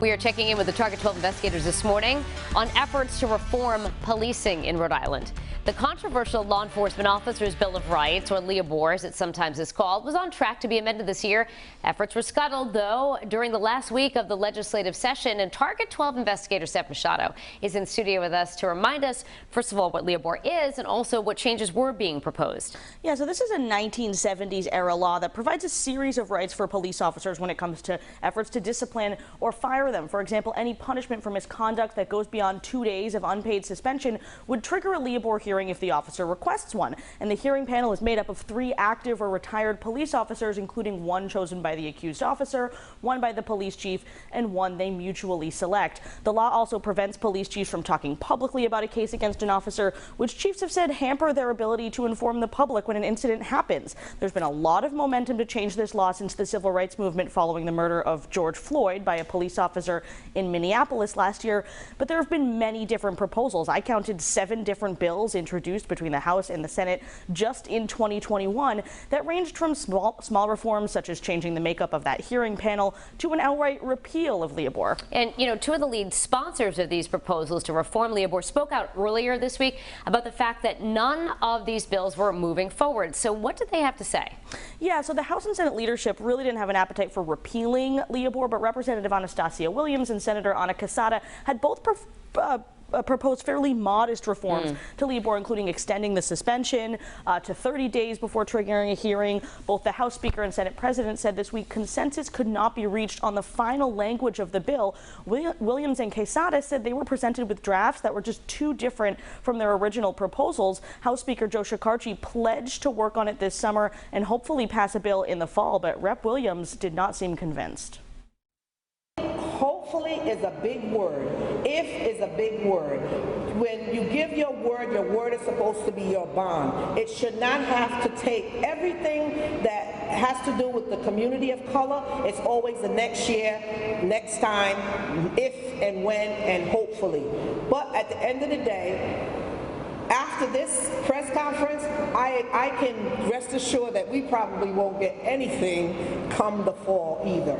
We are checking in with the Target 12 investigators this morning on efforts to reform policing in Rhode Island. The controversial Law Enforcement Officers' Bill of Rights, or LEOBOR as it sometimes is called, was on track to be amended this year. Efforts were scuttled, though, during the last week of the legislative session, and Target 12 investigator Steph Machado is in studio with us to remind us, first of all, what LEOBOR is and also what changes were being proposed. Yeah, so this is a 1970s era law that provides a series of rights for police officers when it comes to efforts to discipline or fire them. For example, any punishment for misconduct that goes beyond 2 days of unpaid suspension would trigger a LEOBOR hearing if the officer requests one. And the hearing panel is made up of 3 active or retired police officers, including 1 chosen by the accused officer, 1 by the police chief, and 1 they mutually select. The law also prevents police chiefs from talking publicly about a case against an officer, which chiefs have said hamper their ability to inform the public when an incident happens. There's been a lot of momentum to change this law since the civil rights movement following the murder of George Floyd by a police officer in Minneapolis last year, but there have been many different proposals. I counted 7 different bills introduced between the House and the Senate just in 2021 that ranged from small reforms such as changing the makeup of that hearing panel to an outright repeal of LEOBOR. And, you know, 2 of the lead sponsors of these proposals to reform LEOBOR spoke out earlier this week about the fact that none of these bills were moving forward. So what did they have to say? Yeah, so the House and Senate leadership really didn't have an appetite for repealing LEOBOR, but Representative Anastasia Williams and Senator Ana Quesada had both proposed fairly modest reforms to LEOBOR, including extending the suspension to 30 days before triggering a hearing. Both the House Speaker and Senate President said this week consensus could not be reached on the final language of the bill. Williams and Quesada said they were presented with drafts that were just too different from their original proposals. House Speaker Joe Shekarchi pledged to work on it this summer and hopefully pass a bill in the fall, but Rep. Williams did not seem convinced. Hopefully is a big word. If is a big word. When you give your word is supposed to be your bond. It should not have to take everything that has to do with the community of color. It's always the next year, next time, if and when and hopefully. But at the end of the day, after this press conference, I can rest assured that we probably won't get anything come the fall either.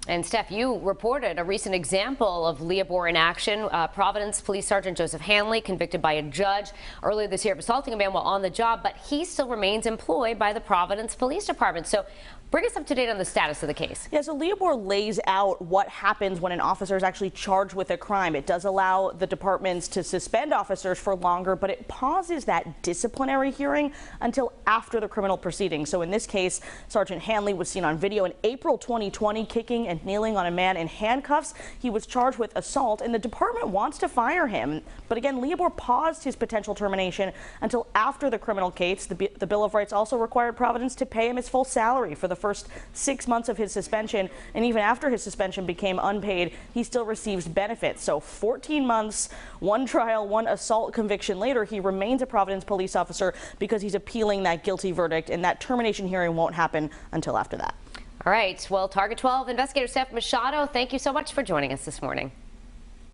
And Steph, you reported a recent example of LEOBOR in action. Providence Police Sergeant Joseph Hanley convicted by a judge earlier this year of assaulting a man while on the job, but he still remains employed by the Providence Police Department. So bring us up to date on the status of the case. Yeah, so LEOBOR lays out what happens when an officer is actually charged with a crime. It does allow the departments to suspend officers for longer, but it pauses that disciplinary hearing until after the criminal proceeding. So in this case, Sergeant Hanley was seen on video in April 2020 kicking and kneeling on a man in handcuffs. He was charged with assault, and the department wants to fire him. But again, LEOBOR paused his potential termination until after the criminal case. The Bill of Rights also required Providence to pay him his full salary for the first 6 months of his suspension, and even after his suspension became unpaid, he still receives benefits. So 14 months, 1 trial, 1 assault conviction later, he remains a Providence police officer because he's appealing that guilty verdict, and that termination hearing won't happen until after that. All right. Well, Target 12 investigator Steph Machado, thank you so much for joining us this morning.